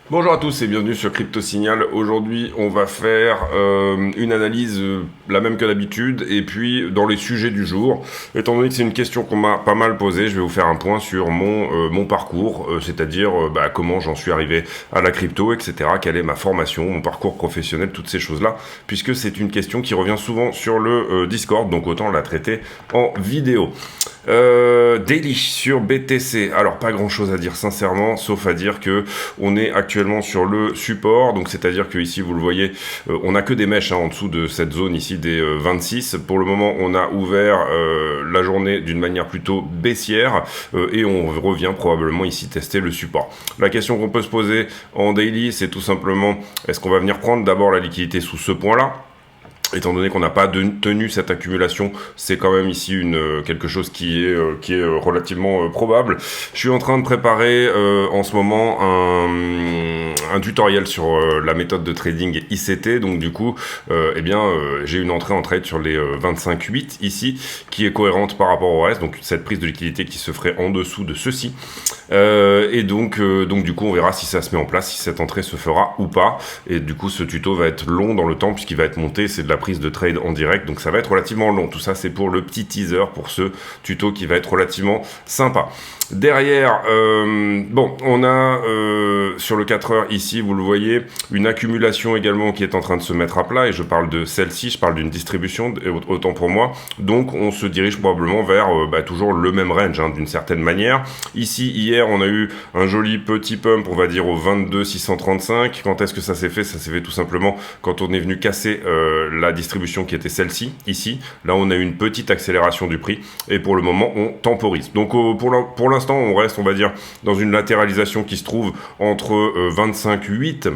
Bonjour à tous et bienvenue sur Crypto Signal. Aujourd'hui, on va faire une analyse la même que d'habitude et puis dans les sujets du jour. Étant donné que c'est une question qu'on m'a pas mal posée, je vais vous faire un point sur mon parcours, c'est-à-dire comment j'en suis arrivé à la crypto, etc. Quelle est ma formation, mon parcours professionnel, toutes ces choses-là, puisque c'est une question qui revient souvent sur le Discord, donc autant la traiter en vidéo. Daily sur BTC. Alors pas grand chose à dire sincèrement, sauf à dire que on est actuellement sur le support, donc c'est-à-dire que ici vous le voyez, on n'a que des mèches en dessous de cette zone ici des 26. Pour le moment on a ouvert la journée d'une manière plutôt baissière et on revient probablement ici tester le support. La question qu'on peut se poser en daily, c'est tout simplement, est-ce qu'on va venir prendre d'abord la liquidité sous ce point-là? Étant donné qu'on n'a pas tenu cette accumulation, c'est quand même ici quelque chose qui est relativement probable. Je suis en train de préparer en ce moment un tutoriel sur la méthode de trading ICT. Donc du coup, j'ai une entrée en trade sur les 25,8 ici, qui est cohérente par rapport au reste. Donc cette prise de liquidité qui se ferait en dessous de ceci. Et donc du coup, on verra si ça se met en place, si cette entrée se fera ou pas. Et du coup, ce tuto va être long dans le temps puisqu'il va être monté. C'est de la prise de trade en direct, donc ça va être relativement long. Tout ça, c'est pour le petit teaser pour ce tuto qui va être relativement sympa. Derrière, on a sur le 4 heures ici, vous le voyez, une accumulation également qui est en train de se mettre à plat, et je parle de celle-ci, je parle d'une distribution, autant pour moi. Donc on se dirige probablement vers toujours le même range, d'une certaine manière. Ici, hier, on a eu un joli petit pump, on va dire au 22,635. Quand est-ce que ça s'est fait? Ça s'est fait tout simplement quand on est venu casser la distribution qui était celle-ci, ici. Là, on a eu une petite accélération du prix, et pour le moment, on temporise. Donc pour l'instant, on reste, on va dire, dans une latéralisation qui se trouve entre 25,8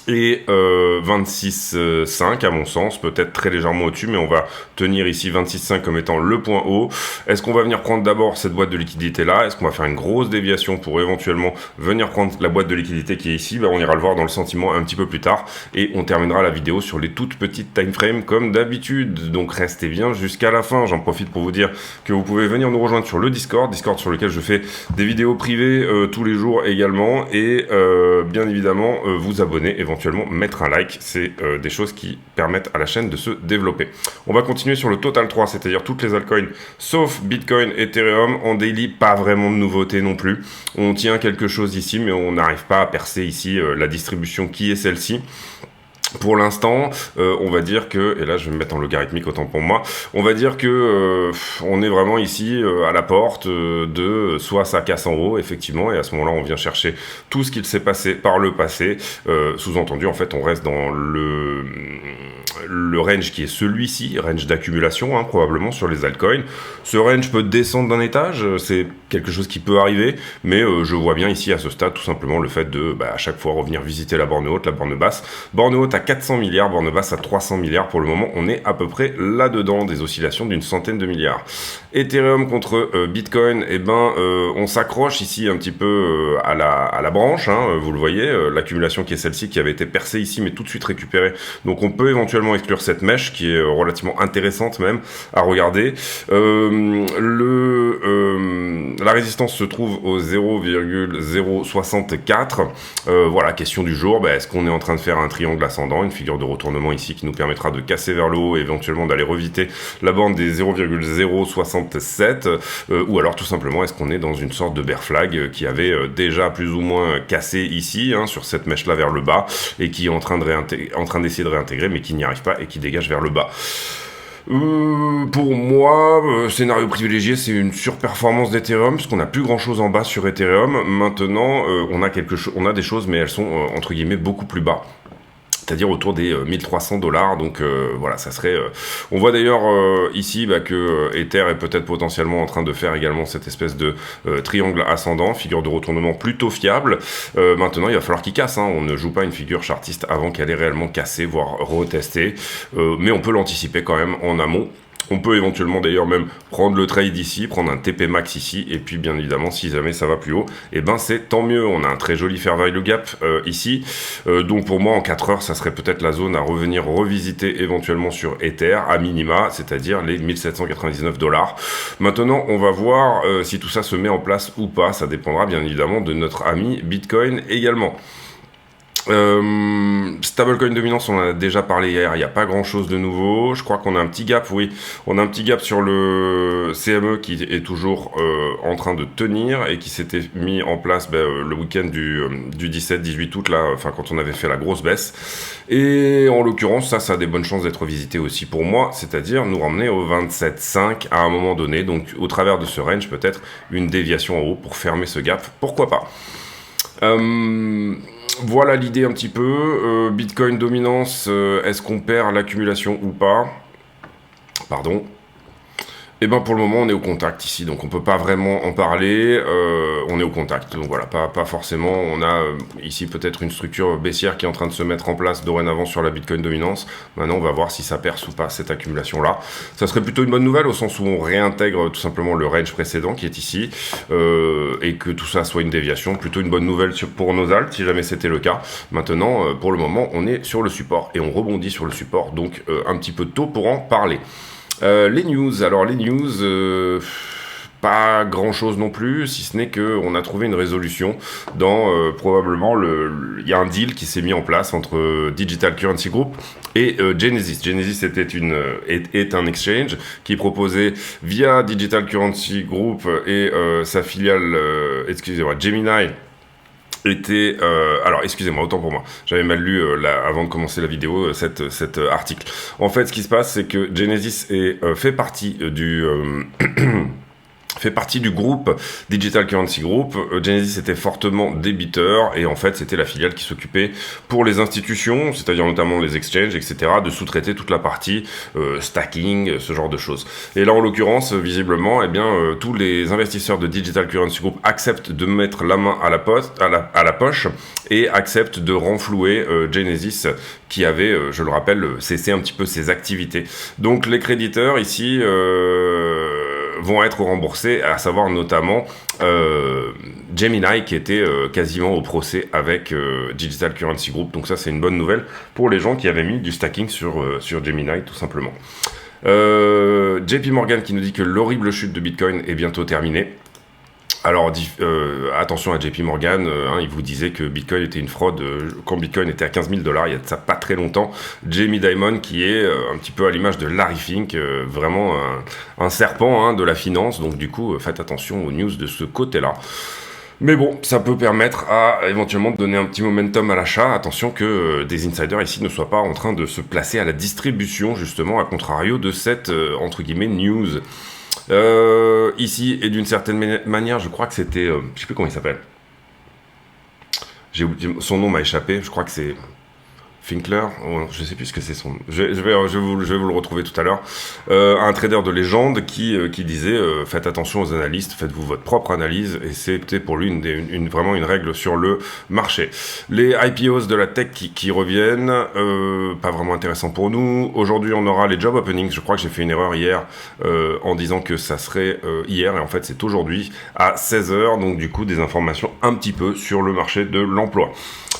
et 26,5 à mon sens, peut-être très légèrement au-dessus, mais on va tenir ici 26,5 comme étant le point haut. Est-ce qu'on va venir prendre d'abord cette boîte de liquidité là? Est-ce qu'on va faire une grosse déviation pour éventuellement venir prendre la boîte de liquidité qui est ici? On ira le voir dans le sentiment un petit peu plus tard, et on terminera la vidéo sur les toutes petites time frames comme d'habitude. Donc restez bien jusqu'à la fin. J'en profite pour vous dire que vous pouvez venir nous rejoindre sur le Discord sur lequel je fais des vidéos privées tous les jours également, et bien évidemment vous abonner, éventuellement mettre un like, c'est des choses qui permettent à la chaîne de se développer. On va continuer sur le Total 3, c'est-à-dire toutes les altcoins sauf Bitcoin, Ethereum. En daily, pas vraiment de nouveauté non plus. On tient quelque chose ici, mais on n'arrive pas à percer ici la distribution qui est celle-ci. Pour l'instant, on va dire que, et là je vais me mettre en logarithmique autant pour moi, on va dire que on est vraiment ici à la porte de soit ça casse en haut, effectivement, et à ce moment-là on vient chercher tout ce qu'il s'est passé par le passé. Sous-entendu, en fait, on reste dans le range qui est celui-ci, range d'accumulation, probablement sur les altcoins. Ce range peut descendre d'un étage, c'est quelque chose qui peut arriver, mais je vois bien ici à ce stade tout simplement le fait de à chaque fois revenir visiter la borne haute, la borne basse. Borne haute à 400 milliards, borne basse à 300 milliards. Pour le moment, on est à peu près là-dedans, des oscillations d'une centaine de milliards. Ethereum contre Bitcoin, on s'accroche ici un petit peu à la branche, vous le voyez, l'accumulation qui est celle-ci, qui avait été percée ici, mais tout de suite récupérée. Donc on peut éventuellement exclure cette mèche, qui est relativement intéressante même à regarder. La résistance se trouve au 0,064. Voilà, question du jour, est-ce qu'on est en train de faire un triangle ascendant, une figure de retournement ici qui nous permettra de casser vers le haut et éventuellement d'aller revisiter la borne des 0,067, ou alors tout simplement est-ce qu'on est dans une sorte de bear flag qui avait déjà plus ou moins cassé ici, sur cette mèche là vers le bas, et qui est en train d'essayer de réintégrer, mais qui n'y arrive pas et qui dégage vers le bas. Pour moi, scénario privilégié, c'est une surperformance d'Ethereum, puisqu'on n'a plus grand chose en bas sur Ethereum. Maintenant, on a des choses, mais elles sont entre guillemets beaucoup plus bas. C'est-à-dire autour des 1300 $. Donc voilà, ça serait... On voit d'ailleurs ici que Ether est peut-être potentiellement en train de faire également cette espèce de triangle ascendant, figure de retournement plutôt fiable. Maintenant, il va falloir qu'il casse. On ne joue pas une figure chartiste avant qu'elle ait réellement cassé, voire retesté. Mais on peut l'anticiper quand même en amont. On peut éventuellement d'ailleurs même prendre le trade ici, prendre un TP max ici, et puis bien évidemment si jamais ça va plus haut, et ben c'est tant mieux. On a un très joli fair value gap ici, donc pour moi en 4 heures ça serait peut-être la zone à revenir revisiter éventuellement sur Ether à minima, c'est-à-dire les 1799 $. Maintenant on va voir si tout ça se met en place ou pas, ça dépendra bien évidemment de notre ami Bitcoin également. Stablecoin dominance, on en a déjà parlé hier, il n'y a pas grand chose de nouveau. Je crois qu'on a un petit gap, oui, on a un petit gap sur le CME qui est toujours en train de tenir et qui s'était mis en place le week-end du 17-18 août, là, enfin quand on avait fait la grosse baisse. Et en l'occurrence, ça a des bonnes chances d'être visité aussi pour moi, c'est-à-dire nous ramener au 27,5 à un moment donné, donc au travers de ce range, peut-être une déviation en haut pour fermer ce gap, pourquoi pas. Voilà l'idée un petit peu. Bitcoin dominance, est-ce qu'on perd l'accumulation ou pas? Pardon. Et ben pour le moment on est au contact ici, donc on peut pas vraiment en parler, on est au contact, donc voilà, pas forcément, on a ici peut-être une structure baissière qui est en train de se mettre en place dorénavant sur la Bitcoin dominance. Maintenant on va voir si ça perce ou pas cette accumulation là. Ça serait plutôt une bonne nouvelle au sens où on réintègre tout simplement le range précédent qui est ici, et que tout ça soit une déviation, plutôt une bonne nouvelle pour nos alts si jamais c'était le cas. Maintenant pour le moment on est sur le support et on rebondit sur le support, donc un petit peu tôt pour en parler. Les news, alors les news, pas grand chose non plus, si ce n'est qu'on a trouvé une résolution dans probablement il y a un deal qui s'est mis en place entre Digital Currency Group et Genesis. Genesis est un exchange qui proposait via Digital Currency Group et sa filiale, Gemini, alors excusez-moi, autant pour moi, j'avais mal lu avant de commencer la vidéo cet article. En fait ce qui se passe c'est que Genesis fait partie du groupe Digital Currency Group. Genesis était fortement débiteur et en fait c'était la filiale qui s'occupait pour les institutions, c'est-à-dire notamment les exchanges, etc., de sous-traiter toute la partie stacking, ce genre de choses. Et là en l'occurrence, visiblement, tous les investisseurs de Digital Currency Group acceptent de mettre la main à la poche et acceptent de renflouer Genesis qui avait, je le rappelle, cessé un petit peu ses activités. Donc les créditeurs ici vont être remboursés, à savoir notamment Gemini qui était quasiment au procès avec Digital Currency Group. Donc ça c'est une bonne nouvelle pour les gens qui avaient mis du stacking sur Gemini tout simplement. JP Morgan qui nous dit que l'horrible chute de Bitcoin est bientôt terminée. Alors attention à JP Morgan, il vous disait que Bitcoin était une fraude quand Bitcoin était à 15 000 $, il y a de ça pas très longtemps. Jamie Dimon qui est un petit peu à l'image de Larry Fink, vraiment un serpent de la finance, donc du coup faites attention aux news de ce côté-là. Mais bon, ça peut permettre à éventuellement de donner un petit momentum à l'achat. Attention que des insiders ici ne soient pas en train de se placer à la distribution, justement, à contrario de cette, entre guillemets, news. Ici, et d'une certaine manière, je crois que c'était... je sais plus comment il s'appelle. Son nom m'a échappé, je crois que c'est... Finkler, je sais plus ce que c'est son... Je vais vous le retrouver tout à l'heure. Un trader de légende qui disait faites attention aux analystes, faites-vous votre propre analyse, et c'était pour lui vraiment une règle sur le marché. Les IPOs de la tech qui reviennent, pas vraiment intéressant pour nous. Aujourd'hui, on aura les job openings. Je crois que j'ai fait une erreur hier en disant que ça serait hier, et en fait c'est aujourd'hui à 16h, donc du coup des informations un petit peu sur le marché de l'emploi.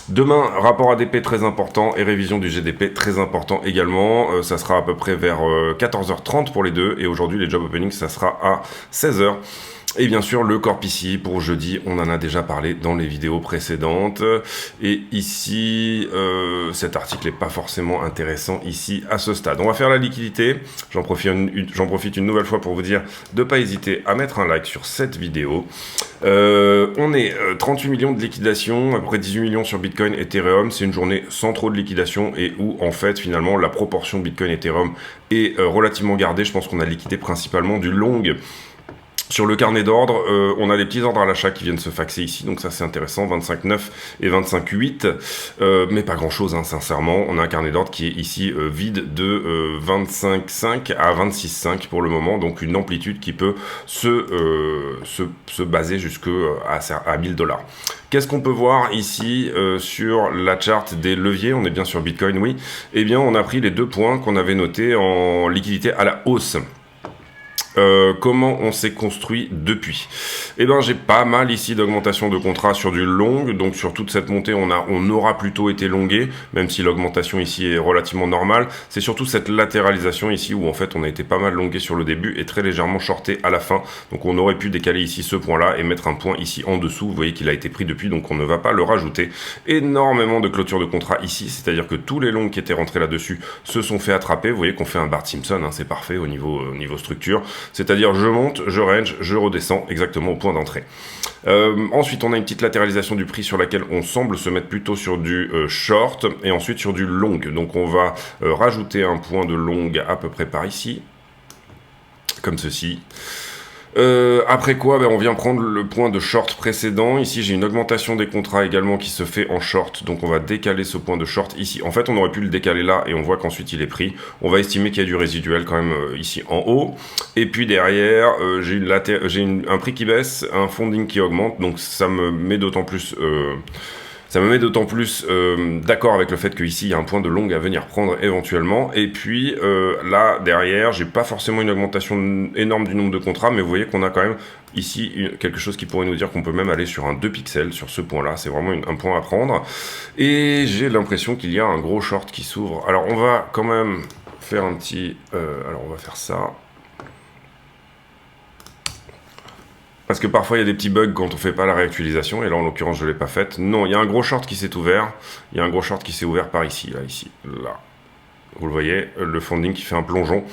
Demain, rapport ADP très important et révision du GDP très important également. Ça sera à peu près vers 14h30 pour les deux. Et aujourd'hui, les job openings, ça sera à 16h. Et bien sûr, le Corp PCI pour jeudi, on en a déjà parlé dans les vidéos précédentes. Et ici, cet article n'est pas forcément intéressant ici à ce stade. On va faire la liquidité. J'en profite une nouvelle fois pour vous dire de ne pas hésiter à mettre un like sur cette vidéo. On est 38 millions de liquidation, à peu près 18 millions sur Bitcoin, Ethereum. C'est une journée sans trop de liquidation et où en fait finalement la proportion Bitcoin, Ethereum est relativement gardée. Je pense qu'on a liquidé principalement du long. Sur le carnet d'ordre, on a des petits ordres à l'achat qui viennent se faxer ici, donc ça c'est intéressant, 25,9 et 25,8, mais pas grand chose sincèrement. On a un carnet d'ordre qui est ici vide de 25,5 à 26,5 pour le moment, donc une amplitude qui peut se baser jusqu'à 1000 $. Qu'est-ce qu'on peut voir ici sur la charte des leviers? On est bien sur Bitcoin, oui. Eh bien, on a pris les deux points qu'on avait notés en liquidité à la hausse. comment on s'est construit depuis? Eh ben, j'ai pas mal ici d'augmentation de contrat sur du long, donc sur toute cette montée, on aura plutôt été longué, même si l'augmentation ici est relativement normale. C'est surtout cette latéralisation ici où en fait on a été pas mal longué sur le début et très légèrement shorté à la fin. Donc on aurait pu décaler ici ce point-là et mettre un point ici en dessous. Vous voyez qu'il a été pris depuis, donc on ne va pas le rajouter. Énormément de clôture de contrat ici, c'est-à-dire que tous les longs qui étaient rentrés là-dessus se sont fait attraper. Vous voyez qu'on fait un Bart Simpson, hein, c'est parfait au niveau structure. C'est-à-dire je monte, je range, je redescends exactement au point d'entrée. Ensuite, on a une petite latéralisation du prix sur laquelle on semble se mettre plutôt sur du short et ensuite sur du long. Donc on va rajouter un point de long à peu près par ici, comme ceci. Après quoi, on vient prendre le point de short précédent. Ici, j'ai une augmentation des contrats également qui se fait en short. Donc, on va décaler ce point de short ici. En fait, on aurait pu le décaler là et on voit qu'ensuite, il est pris. On va estimer qu'il y a du résiduel quand même ici en haut. Et puis derrière, j'ai un prix qui baisse, un funding qui augmente. Donc, ça me met d'autant plus... d'accord avec le fait qu'ici il y a un point de long à venir prendre éventuellement. Et puis là derrière, j'ai pas forcément une augmentation énorme du nombre de contrats, mais vous voyez qu'on a quand même ici quelque chose qui pourrait nous dire qu'on peut même aller sur un 2 pixels sur ce point là. C'est vraiment un point à prendre. Et j'ai l'impression qu'il y a un gros short qui s'ouvre. Alors on va quand même faire un petit... alors on va faire ça. Parce que parfois il y a des petits bugs quand on fait pas la réactualisation, et là en l'occurrence je l'ai pas faite. Non, il y a un gros short qui s'est ouvert. Il y a un gros short qui s'est ouvert par ici, là. Vous le voyez, le funding qui fait un plongeon.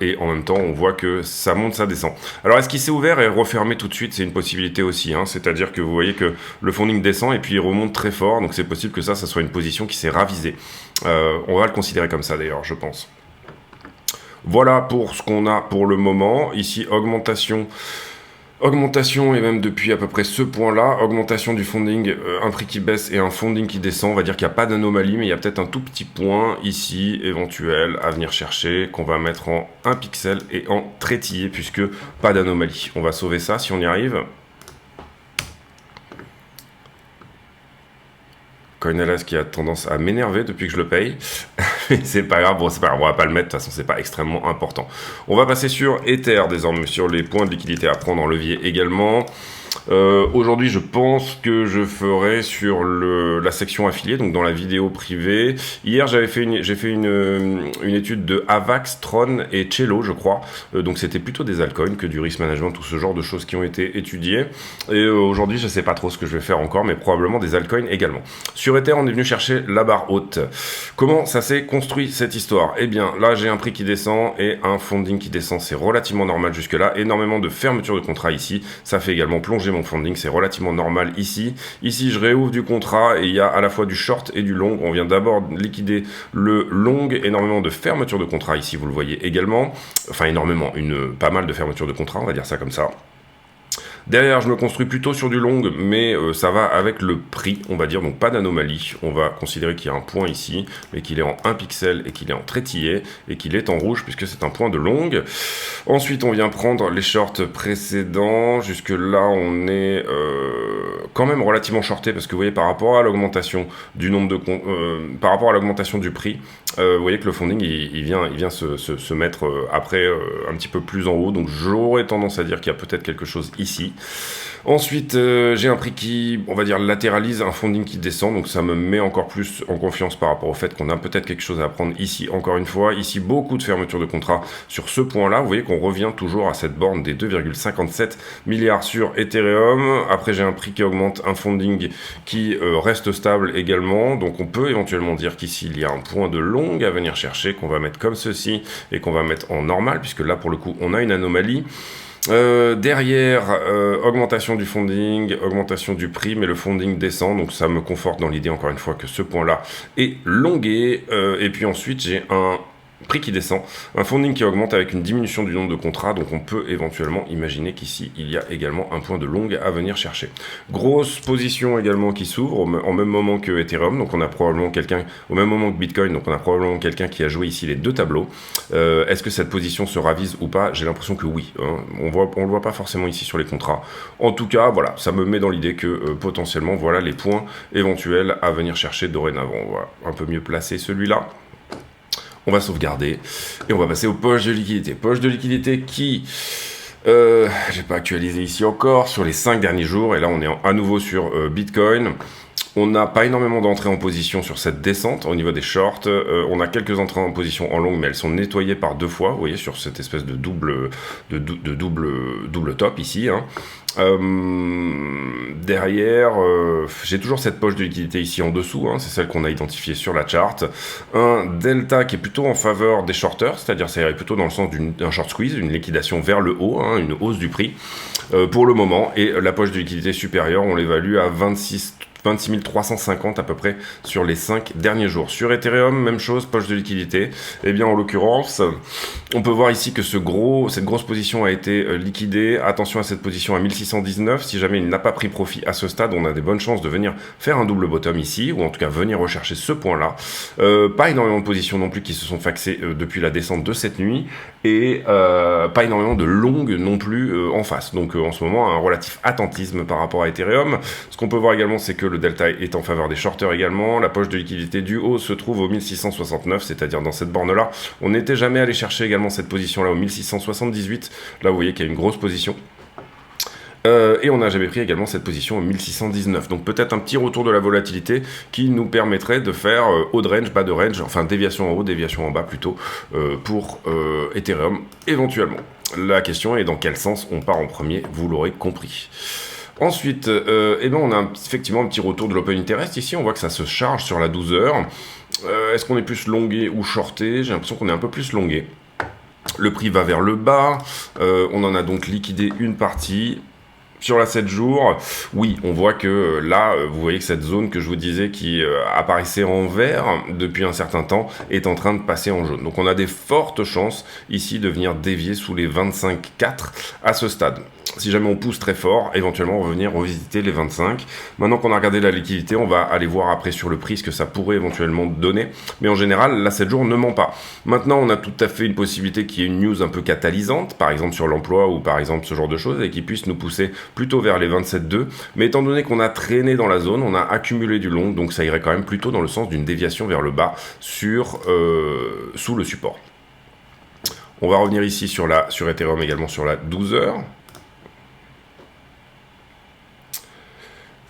Et en même temps, on voit que ça monte, ça descend. Alors est-ce qu'il s'est ouvert et refermé tout de suite? C'est une possibilité aussi. Hein. C'est-à-dire que vous voyez que le funding descend et puis il remonte très fort. Donc c'est possible que ça soit une position qui s'est ravisée. On va le considérer comme ça d'ailleurs, je pense. Voilà pour ce qu'on a pour le moment. Ici, augmentation et même depuis à peu près ce point-là, augmentation du funding, un prix qui baisse et un funding qui descend. On va dire qu'il n'y a pas d'anomalie, mais il y a peut-être un tout petit point ici, éventuel, à venir chercher, qu'on va mettre en 1 pixel et en trétillé, puisque pas d'anomalie. On va sauver ça si on y arrive. CoinLS qui a tendance à m'énerver depuis que je le paye. C'est pas grave, bon, c'est pas grave, on va pas le mettre, de toute façon c'est pas extrêmement important. On va passer sur Ether désormais, sur les points de liquidité à prendre en levier également. Aujourd'hui, je pense que je ferai sur la section affiliée, donc dans la vidéo privée. Hier, j'ai fait une étude de Avax, Tron et Cello, je crois. Donc, c'était plutôt des altcoins que du risk management, tout ce genre de choses qui ont été étudiées. Et aujourd'hui, je sais pas trop ce que je vais faire encore, mais probablement des altcoins également. Sur Ether, on est venu chercher la barre haute. Comment ça s'est construit cette histoire? Eh bien, là, j'ai un prix qui descend et un funding qui descend. C'est relativement normal jusque-là. Énormément de fermeture de contrat ici. Ça fait également plonger mon funding, c'est relativement normal ici. Ici, je réouvre du contrat et il y a à la fois du short et du long. On vient d'abord liquider le long, énormément de fermeture de contrat ici, vous le voyez également. Enfin, énormément, pas mal de fermeture de contrat, on va dire ça comme ça. Derrière, je me construis plutôt sur du long, mais ça va avec le prix, on va dire, donc pas d'anomalie. On va considérer qu'il y a un point ici, mais qu'il est en 1 pixel et qu'il est en trétillé, et qu'il est en rouge, puisque c'est un point de long. Ensuite, on vient prendre les shorts précédents. Jusque là, on est quand même relativement shorté, parce que vous voyez, par rapport à l'augmentation du nombre de par rapport à l'augmentation du prix, vous voyez que le funding, il vient se mettre après un petit peu plus en haut. Donc, j'aurais tendance à dire qu'il y a peut-être quelque chose ici. Ensuite, j'ai un prix qui, on va dire, latéralise, un funding qui descend, donc ça me met encore plus en confiance par rapport au fait qu'on a peut-être quelque chose à apprendre ici, encore une fois. Ici, beaucoup de fermeture de contrat sur ce point-là. Vous voyez qu'on revient toujours à cette borne des 2,57 milliards sur Ethereum. Après, j'ai un prix qui augmente, un funding qui reste stable également. Donc, on peut éventuellement dire qu'ici, il y a un point de long à venir chercher, qu'on va mettre comme ceci et qu'on va mettre en normal, puisque là, pour le coup, on a une anomalie. Derrière, augmentation du funding, augmentation du prix, mais le funding descend, donc ça me conforte dans l'idée encore une fois que ce point-là est longué. Et puis ensuite, j'ai un prix qui descend, un funding qui augmente avec une diminution du nombre de contrats, donc on peut éventuellement imaginer qu'ici il y a également un point de long à venir chercher. Grosse position également qui s'ouvre en même moment que Ethereum, donc on a probablement quelqu'un, au même moment que Bitcoin, donc on a probablement quelqu'un qui a joué ici les deux tableaux. Est-ce que cette position se ravise ou pas? J'ai l'impression que oui, hein. On le voit pas forcément ici sur les contrats. En tout cas, voilà, ça me met dans l'idée que potentiellement, voilà les points éventuels à venir chercher dorénavant. On va un peu mieux placer celui-là. On va sauvegarder et on va passer aux poches de liquidité. Poches de liquidité qui, j'ai pas actualisé ici encore, sur les 5 derniers jours. Et là, on est à nouveau sur Bitcoin. On n'a pas énormément d'entrées en position sur cette descente au niveau des shorts. On a quelques entrées en position en longue, mais elles sont nettoyées par 2 fois. Vous voyez, sur cette espèce de double top ici. Hein. Derrière, j'ai toujours cette poche de liquidité ici en dessous, hein, c'est celle qu'on a identifiée sur la chart. Un delta qui est plutôt en faveur des shorters, c'est-à-dire ça irait plutôt dans le sens d'un short squeeze, une liquidation vers le haut, hein, une hausse du prix pour le moment. Et la poche de liquidité supérieure, on l'évalue à 26 350 à peu près sur les 5 derniers jours. Sur Ethereum, même chose, poche de liquidité. Et bien en l'occurrence, on peut voir ici que cette grosse position a été liquidée. Attention à cette position à 1619. Si jamais il n'a pas pris profit à ce stade, on a des bonnes chances de venir faire un double bottom ici, ou en tout cas venir rechercher ce point-là. Pas énormément de positions non plus qui se sont faxées depuis la descente de cette nuit, et pas énormément de longues non plus en face. Donc en ce moment, un relatif attentisme par rapport à Ethereum. Ce qu'on peut voir également, c'est que le delta est en faveur des shorters également. La poche de liquidité du haut se trouve au 1669, c'est-à-dire dans cette borne-là. On n'était jamais allé chercher également cette position-là au 1678. Là, vous voyez qu'il y a une grosse position. Et on n'a jamais pris également cette position au 1619. Donc peut-être un petit retour de la volatilité qui nous permettrait de faire haut de range, bas de range, enfin déviation en haut, déviation en bas plutôt, pour Ethereum éventuellement. La question est dans quel sens on part en premier, vous l'aurez compris. Ensuite, on a effectivement un petit retour de l'open interest. Ici, on voit que ça se charge sur la 12 heures. Est-ce qu'on est plus longué ou shorté? J'ai l'impression qu'on est un peu plus longué. Le prix va vers le bas. On en a donc liquidé une partie. Sur la 7 jours, oui, on voit que là, vous voyez que cette zone que je vous disais qui apparaissait en vert depuis un certain temps est en train de passer en jaune. Donc on a des fortes chances ici de venir dévier sous les 25,4 à ce stade. Si jamais on pousse très fort, éventuellement on va venir revisiter les 25. Maintenant qu'on a regardé la liquidité, on va aller voir après sur le prix ce que ça pourrait éventuellement donner. Mais en général, la 7 jours ne ment pas. Maintenant, on a tout à fait une possibilité qu'il y ait une news un peu catalysante, par exemple sur l'emploi ou par exemple ce genre de choses, et qui puisse nous pousser plutôt vers les 27,2. Mais étant donné qu'on a traîné dans la zone, on a accumulé du long, donc ça irait quand même plutôt dans le sens d'une déviation vers le bas sous le support. On va revenir ici sur Ethereum également sur la 12 heures.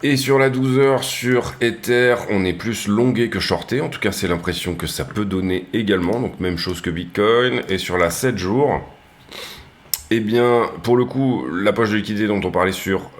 Et sur la 12 heures, sur Ether, on est plus longué que shorté. En tout cas, c'est l'impression que ça peut donner également. Donc, même chose que Bitcoin. Et sur la 7 jours, eh bien, pour le coup, la poche de liquidité dont on parlait sur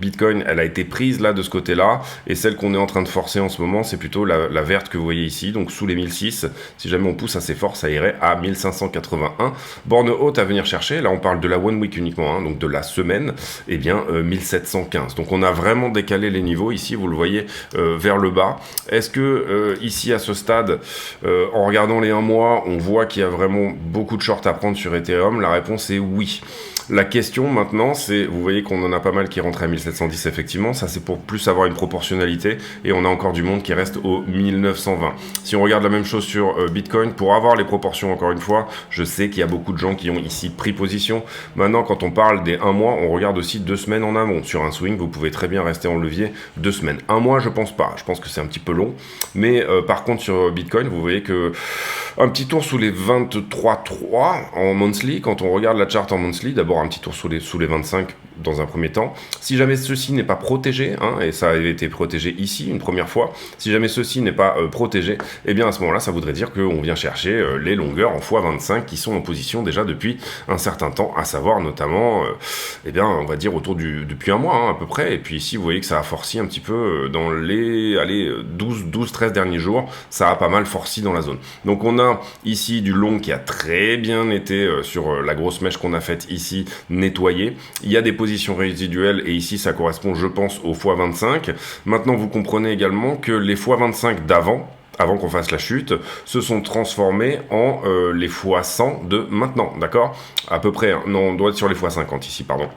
Bitcoin, elle a été prise là, de ce côté-là. Et celle qu'on est en train de forcer en ce moment, c'est plutôt la verte que vous voyez ici, donc sous les 1006. Si jamais on pousse assez fort, ça irait à 1581. Borne haute à venir chercher. Là, on parle de la one week uniquement, hein, donc de la semaine. Eh bien, 1715. Donc, on a vraiment décalé les niveaux. Ici, vous le voyez vers le bas. Est-ce que ici, à ce stade, en regardant les 1 mois, on voit qu'il y a vraiment beaucoup de shorts à prendre sur Ethereum? La réponse est oui. La question maintenant, c'est, vous voyez qu'on en a pas mal qui rentrent à 1710 effectivement, ça c'est pour plus avoir une proportionnalité, et on a encore du monde qui reste au 1920. Si on regarde la même chose sur Bitcoin, pour avoir les proportions encore une fois, je sais qu'il y a beaucoup de gens qui ont ici pris position. Maintenant, quand on parle des 1 mois, on regarde aussi 2 semaines en amont. Sur un swing, vous pouvez très bien rester en levier 2 semaines. 1 mois, je pense pas, je pense que c'est un petit peu long, mais par contre sur Bitcoin, vous voyez que un petit tour sous les 23,3 en monthly, quand on regarde la chart en monthly, d'abord un petit tour sous les 25 dans un premier temps. Si jamais ceci n'est pas protégé, hein, et ça avait été protégé ici une première fois, si jamais ceci n'est pas protégé, eh bien à ce moment-là, ça voudrait dire qu'on vient chercher les longueurs en x25 qui sont en position déjà depuis un certain temps, à savoir notamment, eh bien on va dire depuis 1 mois hein, à peu près, et puis ici vous voyez que ça a forci un petit peu dans les 12-13 derniers jours, ça a pas mal forci dans la zone. Donc on a ici du long qui a très bien été sur la grosse mèche qu'on a faite ici, nettoyée. Il y a des positions résiduelles et ici ça correspond je pense au x25. Maintenant vous comprenez également que les x25 d'avant, avant qu'on fasse la chute, se sont transformés en les x100 de maintenant, d'accord? À peu près, hein. Non, on doit être sur les x50 ici, pardon.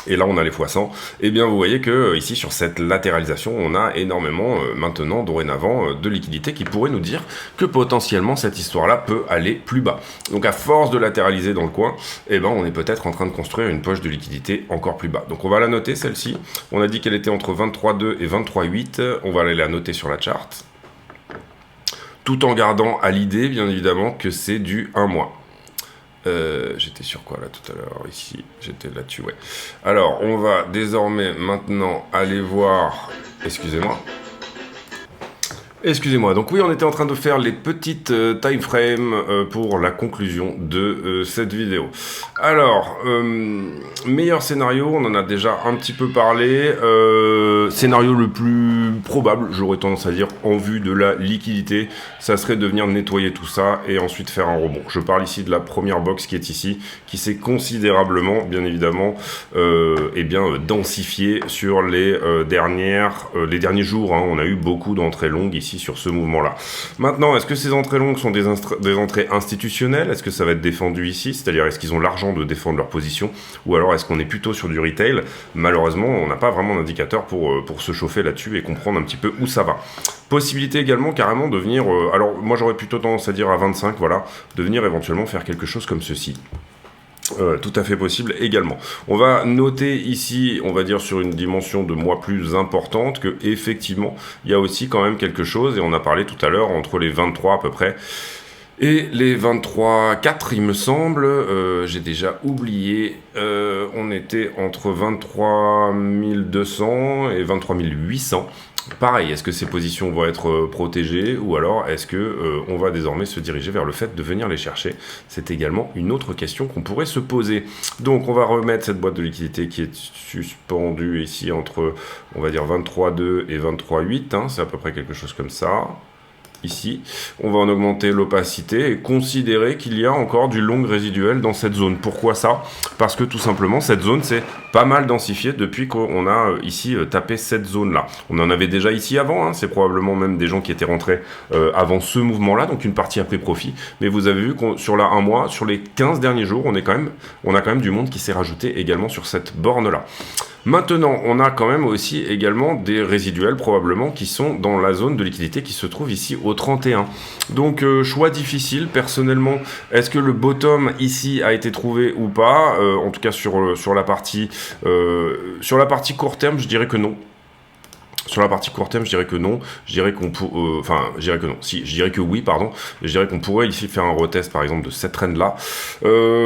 Et là on a les x100, et bien vous voyez que ici sur cette latéralisation on a énormément maintenant dorénavant de liquidités qui pourraient nous dire que potentiellement cette histoire là peut aller plus bas. Donc à force de latéraliser dans le coin, et ben on est peut-être en train de construire une poche de liquidité encore plus bas. Donc on va la noter celle-ci, on a dit qu'elle était entre 23,2 et 23,8, on va aller la noter sur la charte. tout en gardant à l'idée, bien évidemment, que c'est du 1 mois. J'étais sur quoi là tout à l'heure? Ici, j'étais là-dessus, ouais. Alors, on va désormais maintenant aller voir... Excusez-moi, donc oui, on était en train de faire les petites time frames pour la conclusion de cette vidéo. Alors, meilleur scénario, on en a déjà un petit peu parlé. Scénario le plus probable, j'aurais tendance à dire, en vue de la liquidité, ça serait de venir nettoyer tout ça et ensuite faire un rebond. Je parle ici de la première box qui est ici, qui s'est considérablement, bien évidemment, densifié sur les derniers jours. Hein. On a eu beaucoup d'entrées longues ici sur ce mouvement-là. Maintenant, est-ce que ces entrées longues sont des entrées institutionnelles? Est-ce que ça va être défendu ici? C'est-à-dire, est-ce qu'ils ont l'argent de défendre leur position? Ou alors, est-ce qu'on est plutôt sur du retail? Malheureusement, on n'a pas vraiment d'indicateur pour se chauffer là-dessus et comprendre un petit peu où ça va. Possibilité également, carrément, de venir... alors, moi, j'aurais plutôt tendance à dire à 25, voilà, de venir éventuellement faire quelque chose comme ceci. Tout à fait possible également. On va noter ici, on va dire sur une dimension de mois plus importante, que effectivement, il y a aussi quand même quelque chose, et on a parlé tout à l'heure entre les 23 à peu près, et les 23,4 il me semble, j'ai déjà oublié, on était entre 23 200 et 23 800. Pareil, est-ce que ces positions vont être protégées ou alors est-ce que on va désormais se diriger vers le fait de venir les chercher? C'est également une autre question qu'on pourrait se poser. Donc on va remettre cette boîte de liquidité qui est suspendue ici entre, on va dire 23,2 et 23,8, hein, c'est à peu près quelque chose comme ça. Ici, on va en augmenter l'opacité et considérer qu'il y a encore du long résiduel dans cette zone. Pourquoi ça? Parce que tout simplement, cette zone s'est pas mal densifiée depuis qu'on a ici tapé cette zone-là. On en avait déjà ici avant, hein, c'est probablement même des gens qui étaient rentrés avant ce mouvement-là, donc une partie a pris profit. Mais vous avez vu que sur la 1 mois, sur les 15 derniers jours, on a quand même du monde qui s'est rajouté également sur cette borne-là. Maintenant, on a quand même aussi également des résiduels probablement qui sont dans la zone de liquidité qui se trouve ici au 31. Donc choix difficile, personnellement, est-ce que le bottom ici a été trouvé ou pas? En tout cas sur la partie court terme, je dirais que non. Sur la partie court terme, je dirais que non. Je dirais qu'on je dirais que non. Si, je dirais que oui, pardon. Je dirais qu'on pourrait ici faire un retest, par exemple, de cette trend-là.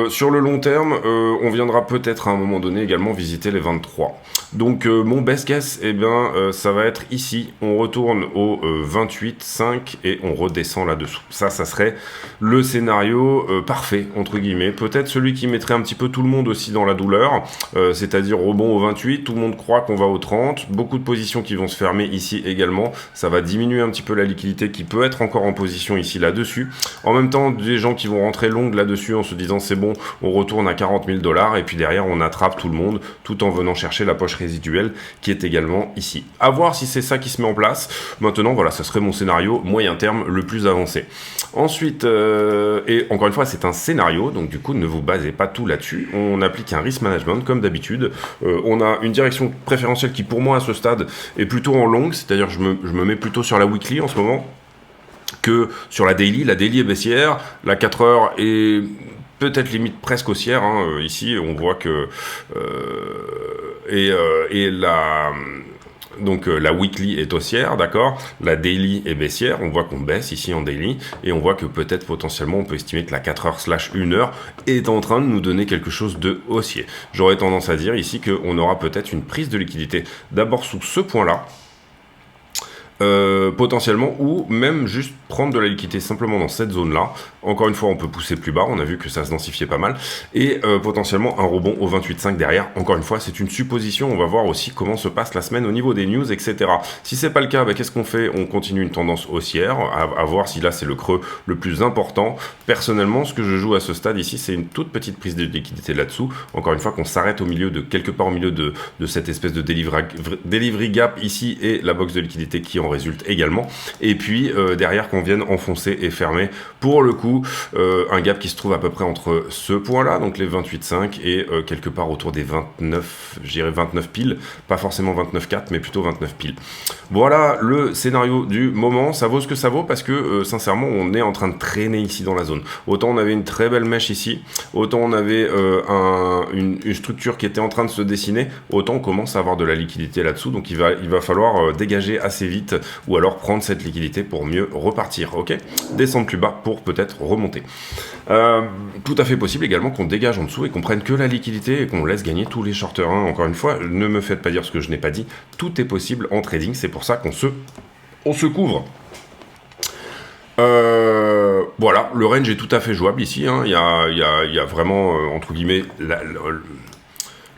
Sur le long terme, on viendra peut-être à un moment donné également visiter les 23. Donc, mon best guess, eh bien, ça va être ici. On retourne au 28,5 et on redescend là-dessous. Ça serait le scénario parfait, entre guillemets. Peut-être celui qui mettrait un petit peu tout le monde aussi dans la douleur. C'est-à-dire rebond au 28. Tout le monde croit qu'on va au 30. Beaucoup de positions qui vont se fermer ici également, ça va diminuer un petit peu la liquidité qui peut être encore en position ici là-dessus. En même temps, des gens qui vont rentrer longues là-dessus en se disant c'est bon, on retourne à 40 000 $, et puis derrière on attrape tout le monde tout en venant chercher la poche résiduelle qui est également ici. À voir si c'est ça qui se met en place. Maintenant, voilà, ça serait mon scénario moyen terme le plus avancé. Ensuite, et encore une fois, c'est un scénario, donc du coup, ne vous basez pas tout là-dessus. On applique un risk management comme d'habitude. On a une direction préférentielle qui, pour moi, à ce stade, est plutôt en longue, c'est-à-dire je me mets plutôt sur la weekly en ce moment que sur la daily. La daily est baissière, la 4 heures est peut-être limite presque haussière. Hein. Ici, on voit que la weekly est haussière, d'accord. La daily est baissière, on voit qu'on baisse ici en daily, et on voit que peut-être potentiellement on peut estimer que la 4 heures / 1 heure est en train de nous donner quelque chose de haussier. J'aurais tendance à dire ici qu'on aura peut-être une prise de liquidité d'abord sous ce point-là, potentiellement, ou même juste prendre de la liquidité simplement dans cette zone-là. Encore une fois, on peut pousser plus bas, on a vu que ça se densifiait pas mal, et potentiellement un rebond au 28,5 derrière. Encore une fois, c'est une supposition, on va voir aussi comment se passe la semaine au niveau des news, etc. Si c'est pas le cas, qu'est-ce qu'on fait? On continue une tendance haussière, à voir si là c'est le creux le plus important. Personnellement, ce que je joue à ce stade ici, c'est une toute petite prise de liquidité là-dessous. Encore une fois, qu'on s'arrête quelque part au milieu de cette espèce de delivery gap ici, et la box de liquidité qui en résulte également, et puis derrière qu'on vienne enfoncer et fermer pour le coup un gap qui se trouve à peu près entre ce point là, donc les 28,5 et quelque part autour des 29, je dirais 29 piles, pas forcément 29,4 mais plutôt 29 piles. Voilà le scénario du moment. Ça vaut ce que ça vaut parce que sincèrement on est en train de traîner ici dans la zone. Autant on avait une très belle mèche ici, autant on avait une structure qui était en train de se dessiner, autant on commence à avoir de la liquidité là-dessous, donc il va falloir dégager assez vite vite, ou alors prendre cette liquidité pour mieux repartir, ok? Descendre plus bas pour peut-être remonter. Tout à fait possible également qu'on dégage en dessous et qu'on prenne que la liquidité et qu'on laisse gagner tous les shorters. Hein. Encore une fois, ne me faites pas dire ce que je n'ai pas dit. Tout est possible en trading, c'est pour ça qu'on se couvre. Voilà, le range est tout à fait jouable ici. Hein. Il y a vraiment, entre guillemets,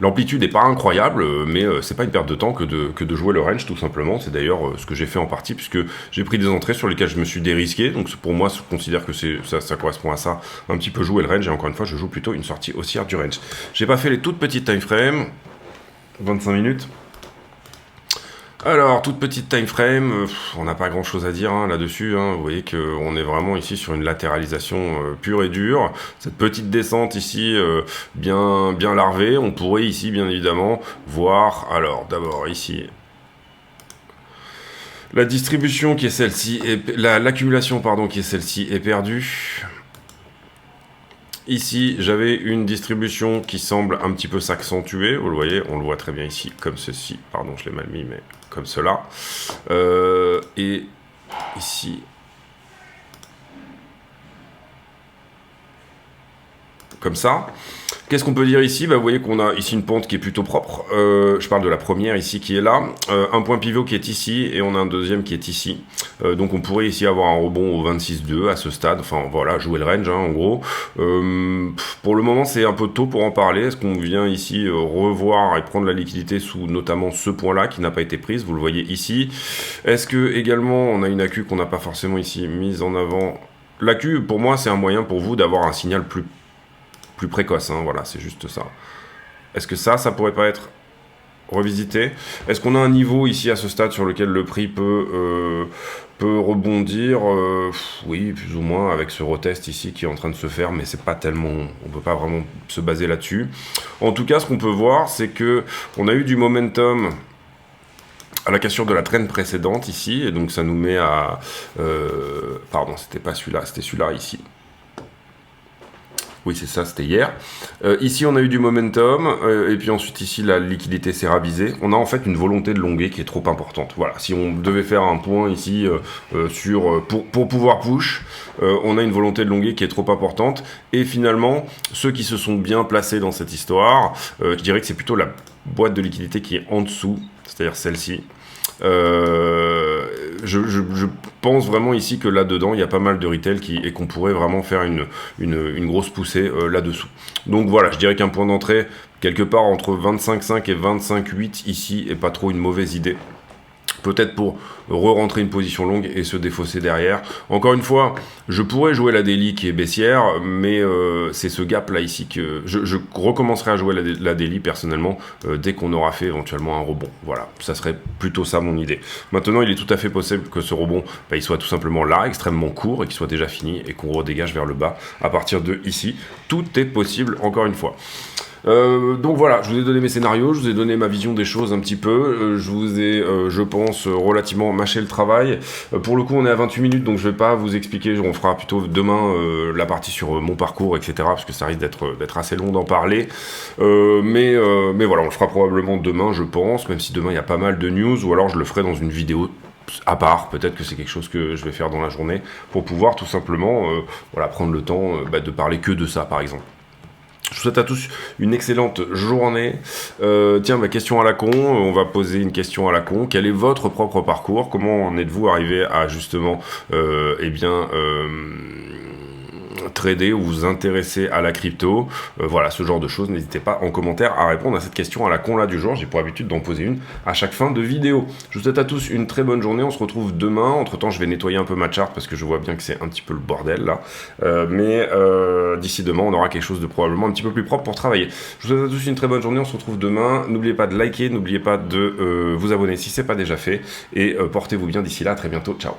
l'amplitude n'est pas incroyable, mais c'est pas une perte de temps que de jouer le range, tout simplement. C'est d'ailleurs ce que j'ai fait en partie, puisque j'ai pris des entrées sur lesquelles je me suis dérisqué. Donc pour moi, je considère que ça correspond à ça, un petit peu jouer le range. Et encore une fois, je joue plutôt une sortie haussière du range. J'ai pas fait les toutes petites time frames, 25 minutes. Alors, toute petite time frame, on n'a pas grand chose à dire hein, là-dessus. Hein. Vous voyez qu'on est vraiment ici sur une latéralisation pure et dure. Cette petite descente ici, bien larvée. On pourrait ici, bien évidemment, voir. Alors, d'abord ici, la distribution qui est celle-ci, l'accumulation pardon qui est celle-ci est perdue. Ici, j'avais une distribution qui semble un petit peu s'accentuer. Vous le voyez, on le voit très bien ici, comme ceci. Pardon, je l'ai mal mis, mais comme cela. Et ici, comme ça. Qu'est-ce qu'on peut dire ici? Vous voyez qu'on a ici une pente qui est plutôt propre. Je parle de la première ici qui est là. Un point pivot qui est ici et on a un deuxième qui est ici. Donc on pourrait ici avoir un rebond au 26,2 à ce stade. Enfin voilà, jouer le range hein, en gros. Pour le moment c'est un peu tôt pour en parler. Est-ce qu'on vient ici revoir et prendre la liquidité sous notamment ce point-là qui n'a pas été prise? Vous le voyez ici. Est-ce que également on a une AQ qu'on n'a pas forcément ici mise en avant? L'AQ pour moi c'est un moyen pour vous d'avoir un signal plus précoce, hein, voilà, c'est juste ça. Est-ce que ça pourrait pas être revisité? Est-ce qu'on a un niveau ici à ce stade sur lequel le prix peut rebondir? Oui, plus ou moins, avec ce retest ici qui est en train de se faire, mais c'est pas tellement, on peut pas vraiment se baser là-dessus. En tout cas, ce qu'on peut voir, c'est que on a eu du momentum à la cassure de la trend précédente ici, et donc ça nous met à... pardon, c'était pas celui-là, c'était celui-là ici. Oui, c'est ça, c'était hier. Ici, on a eu du momentum, et puis ensuite, ici, la liquidité s'est ravisée. On a en fait une volonté de longuer qui est trop importante. Voilà, si on devait faire un point ici pour pouvoir push, on a une volonté de longuer qui est trop importante. Et finalement, ceux qui se sont bien placés dans cette histoire, je dirais que c'est plutôt la boîte de liquidité qui est en dessous, c'est-à-dire celle-ci. Je pense vraiment ici que là-dedans, il y a pas mal de retail et qu'on pourrait vraiment faire une grosse poussée là-dessous. Donc voilà, je dirais qu'un point d'entrée, quelque part entre 25,5 et 25,8 ici, est pas trop une mauvaise idée. Peut-être pour re-rentrer une position longue et se défausser derrière. Encore une fois, je pourrais jouer la daily qui est baissière, mais c'est ce gap là ici que je recommencerai à jouer la daily personnellement dès qu'on aura fait éventuellement un rebond. Voilà, ça serait plutôt ça mon idée. Maintenant, il est tout à fait possible que ce rebond, il soit tout simplement là, extrêmement court et qu'il soit déjà fini et qu'on redégage vers le bas à partir de ici. Tout est possible, encore une fois. Donc voilà, je vous ai donné mes scénarios, je vous ai donné ma vision des choses un petit peu, je vous ai, je pense, relativement mâché le travail. Pour le coup, on est à 28 minutes, donc je vais pas vous expliquer, on fera plutôt demain la partie sur mon parcours, etc., parce que ça risque d'être assez long d'en parler. Mais voilà, on le fera probablement demain, je pense, même si demain il y a pas mal de news, ou alors je le ferai dans une vidéo à part, peut-être que c'est quelque chose que je vais faire dans la journée, pour pouvoir tout simplement voilà, prendre le temps de parler que de ça, par exemple. Je vous souhaite à tous une excellente journée. Tiens, question à la con, on va poser une question à la con. Quel est votre propre parcours? Comment en êtes-vous arrivé à justement, trader ou vous intéresser à la crypto? Voilà, ce genre de choses. N'hésitez pas en commentaire à répondre à cette question à la con là du jour. J'ai pour habitude d'en poser une à chaque fin de vidéo. Je vous souhaite à tous une très bonne journée. On se retrouve demain. Entre temps, je vais nettoyer un peu ma charte parce que je vois bien que c'est un petit peu le bordel là. Mais d'ici demain, on aura quelque chose de probablement un petit peu plus propre pour travailler. Je vous souhaite à tous une très bonne journée. On se retrouve demain. N'oubliez pas de liker, n'oubliez pas de vous abonner si c'est pas déjà fait. Et portez-vous bien d'ici là. À très bientôt. Ciao.